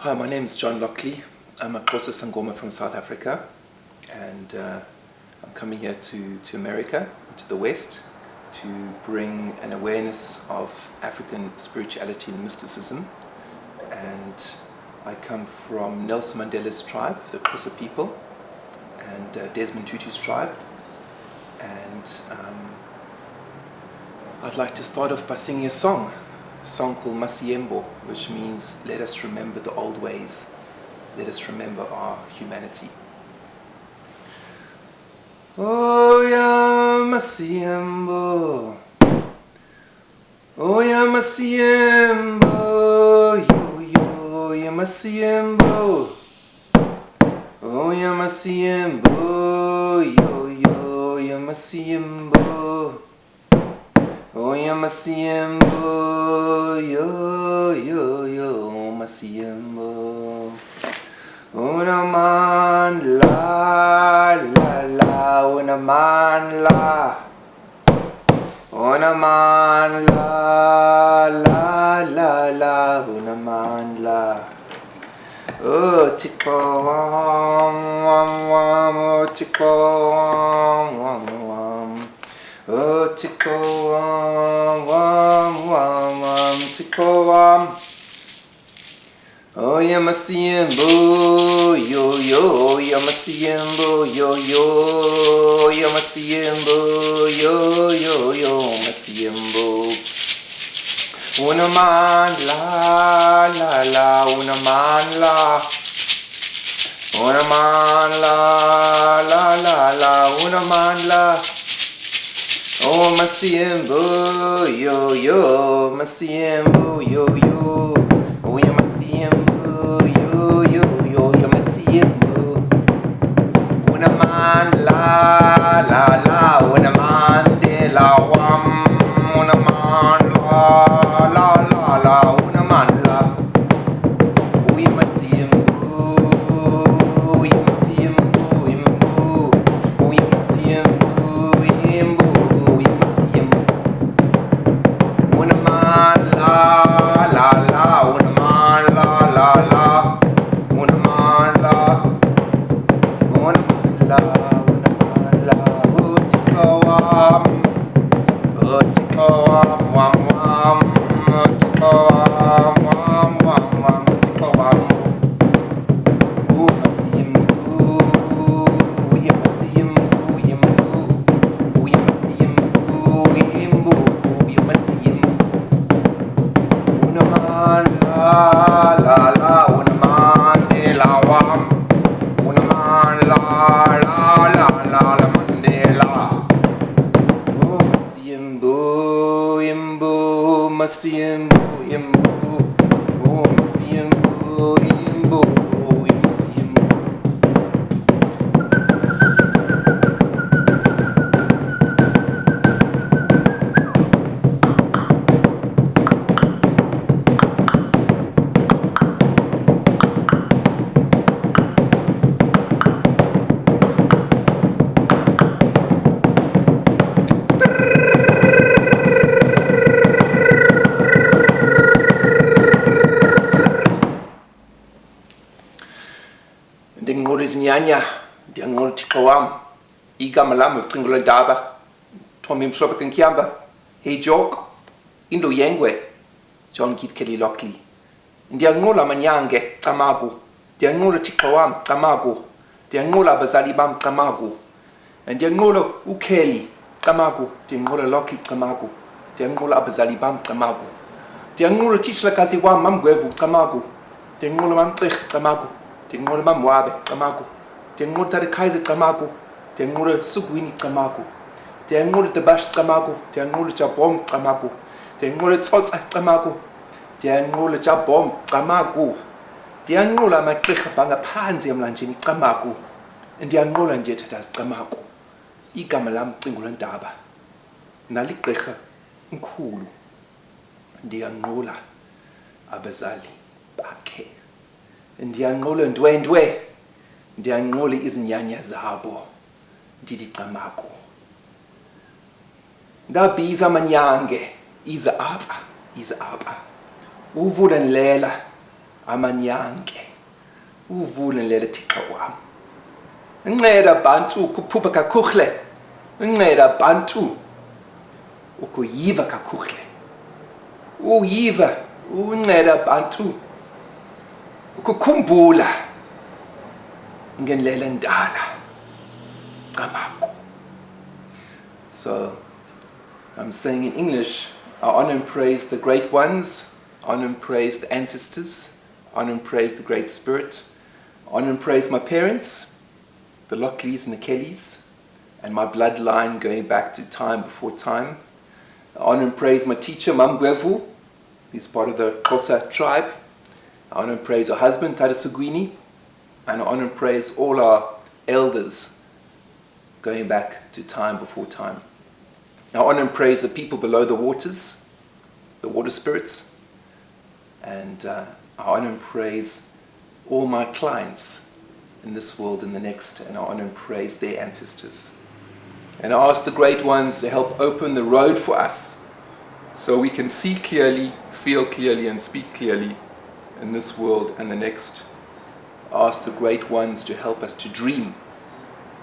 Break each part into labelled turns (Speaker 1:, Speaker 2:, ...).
Speaker 1: Hi, my name is John Lockley. I'm a Xhosa Sangoma from South Africa, and I'm coming here to America, to the West, to bring an awareness of African spirituality and mysticism. And I come from Nelson Mandela's tribe, the Xhosa people, and Desmond Tutu's tribe. And I'd like to start off by singing a song called Masiembo, which means let us remember the old ways, let us remember our humanity. Oh ya Masiembo, oh ya Masiembo, yo yo ya Masiembo, oh ya Masiembo, yo yo ya Masiembo. Oh ya Masiembo, yo yo yo Masiembo. Una man la la la, una man la. Una man la la la la, una man la. Oh tico wam wam wam, oh tico wam wam wam. Oh, tico wam wam wam wam, tico wam. Oh, ya Masiembo, yo yo, ya Masiembo, yo yo, ya Masiembo, yo yo yo, Masiembo. Una man la la la, una man la. Una man la la la la, una man la. Oh Masiembo, yo yo, Masiembo, yo yo. Oh ya Masiembo, yo yo yo, ya Masiembo. Una man la la la, una man de la wam, una man la la la la, una man la. Oh ya Masiembo, oh ya Masiembo, imbo. Oh ya Masiembo, imbo. Una man la la la, una man la la la, una man la, una man la, una man la. Oh tico wam, oh tico wam wam wam, oh tico wam wam wam wam, tico wam. Oh Masiembo, oh ya Masiembo, yembo. Oh ya Masiembo, yembo. Oh ya Masiembo. Una man la la la, una man de la wam, una man la la la la la Mandela. Oh Masiembo, yembo, Masiembo, yembo. Oh Masiembo, yembo, oh ya Masiembo. Ndingqula izinyanya, ndiyangqula uthixo wam, igama lam ucingula ndaba, Thombe mhlophe kenkyamba, hey jok, Indo yengwe, John Kelly Lockley. Ndiyangqula manyange camagu, ndiyangqula uthixo wam camagu, ndiyangqula abazali bam camagu, ndiyangqula uKelly camagu, ndiyangqula Lockley camagu, ndiyangqula abazali bam camagu, ndiyangqula utitshalakazi wam mamgwevu camagu, ndiyangqula mamcirh camagu, ndiyangqula mamwabe camagu, ndiyangqula uTarikaize camagu, ndiyangqula Sugwini camagu, ndiyangqula uDabash camagu, ndiyangqula uJabom camagu, ndiyangqula uTsotsa camagu, ndiyangqula uJabom camagu, ndiyangqula amagqirha bangaphansi emlanjeni camagu, ndiyangqula nje thathazi camagu. Igama lam ucingula ndaba, naligqirha mkhulu, ndiyangqula abazali bakhe, ndiyangqula ndwendwe, ndiyangqula izinyanya zabo, ndithi camagu. Ndabiza amanyange, ize apha, uvula nilela, amanyange uvule lele Thixo wami. Nceda bantu ukuphupha kakuhle. Nceda bantu ukuyiva kakuhle. Uyiva unceda bantu ukukhumbula ngendlela endala ngamaku. So I'm saying in English, I honor and praise the great ones, honor and praise the ancestors, honor and praise the Great Spirit, honor and praise my parents, the Lockleys and the Kellys, and my bloodline going back to time before time. I honor and praise my teacher, Mam Gwevu, who's part of the Xhosa tribe. I honor and praise her husband, Tata Sugwini, and I honor and praise all our elders going back to time before time. I honor and praise the people below the waters, the water spirits, and I honor and praise all my clients in this world and the next, and I honor and praise their ancestors. And I ask the great ones to help open the road for us so we can see clearly, feel clearly, and speak clearly in this world and the next. I ask the great ones to help us to dream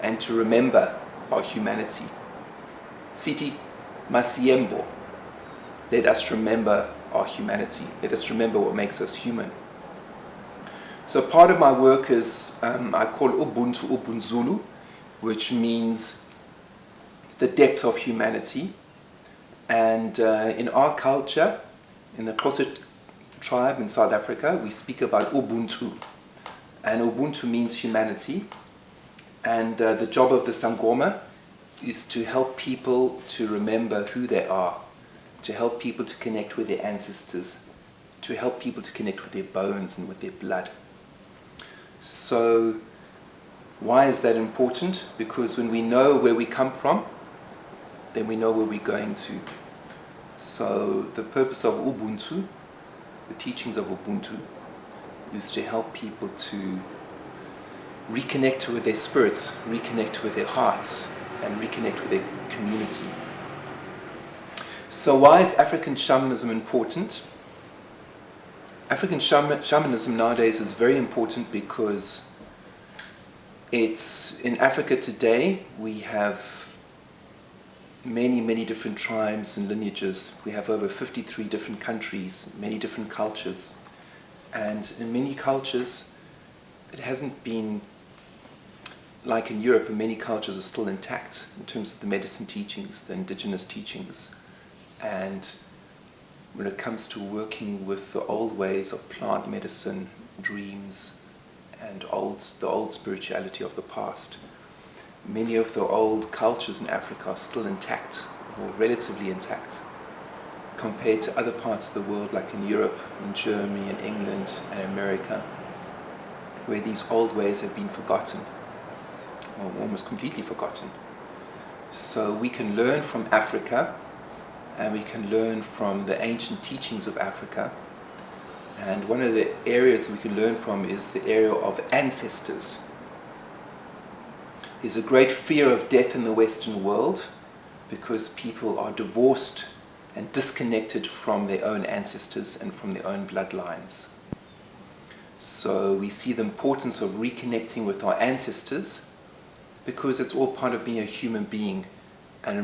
Speaker 1: and to remember our humanity. Siti Masiembo, let us remember our humanity. Let us remember what makes us human. So part of my work is, I call Ubuntu Ubunzulu, which means the depth of humanity. And in our culture, in the Xhosa tribe in South Africa, we speak about Ubuntu. And Ubuntu means humanity. And the job of the Sangoma is to help people to remember who they are, to help people to connect with their ancestors, to help people to connect with their bones and with their blood. So why is that important? Because when we know where we come from, then we know where we're going to. So the purpose of Ubuntu, the teachings of Ubuntu, is to help people to reconnect with their spirits, reconnect with their hearts, and reconnect with their community. So why is African shamanism important? African shamanism nowadays is very important because it's in Africa today. We have many different tribes and lineages. We have over 53 different countries, many different cultures. And in many cultures, it hasn't been like in Europe, and many cultures are still intact in terms of the medicine teachings, the indigenous teachings. And when it comes to working with the old ways of plant medicine, dreams, and the old spirituality of the past, many of the old cultures in Africa are still intact, or relatively intact, compared to other parts of the world like in Europe, in Germany, in England, and America, where these old ways have been forgotten, or almost completely forgotten. So we can learn from Africa, and we can learn from the ancient teachings of Africa. And one of the areas we can learn from is the area of ancestors. There's a great fear of death in the Western world because people are divorced and disconnected from their own ancestors and from their own bloodlines. So we see the importance of reconnecting with our ancestors because it's all part of being a human being and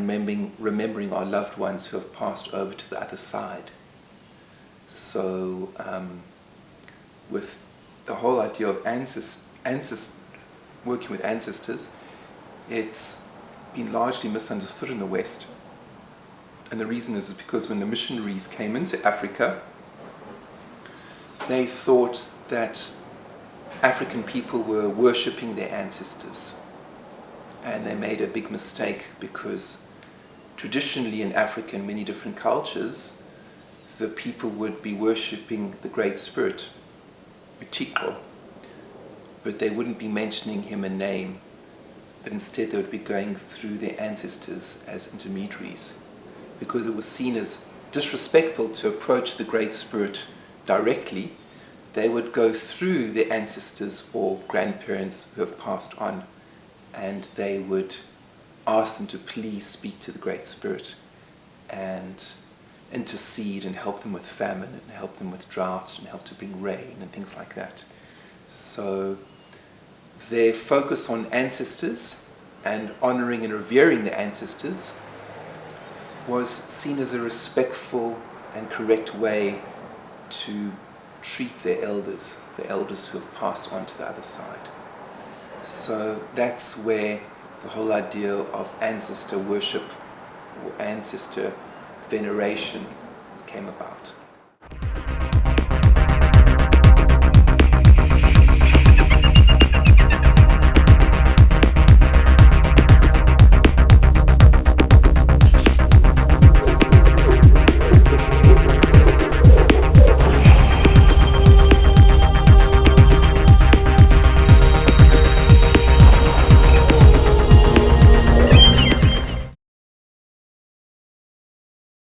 Speaker 1: remembering our loved ones who have passed over to the other side. So with the whole idea of working with ancestors, it's been largely misunderstood in the West. And the reason is because when the missionaries came into Africa, they thought that African people were worshipping their ancestors. And they made a big mistake because traditionally in Africa, in many different cultures, the people would be worshipping the Great Spirit, Uthixo, but they wouldn't be mentioning him a name, but instead they would be going through their ancestors as intermediaries, because it was seen as disrespectful to approach the Great Spirit directly. They would go through their ancestors or grandparents who have passed on, and they would ask them to please speak to the Great Spirit. And intercede and help them with famine and help them with drought and help to bring rain and things like that. So their focus on ancestors and honoring and revering the ancestors was seen as a respectful and correct way to treat their elders, the elders who have passed on to the other side. So that's where the whole idea of ancestor worship or ancestor veneration came about.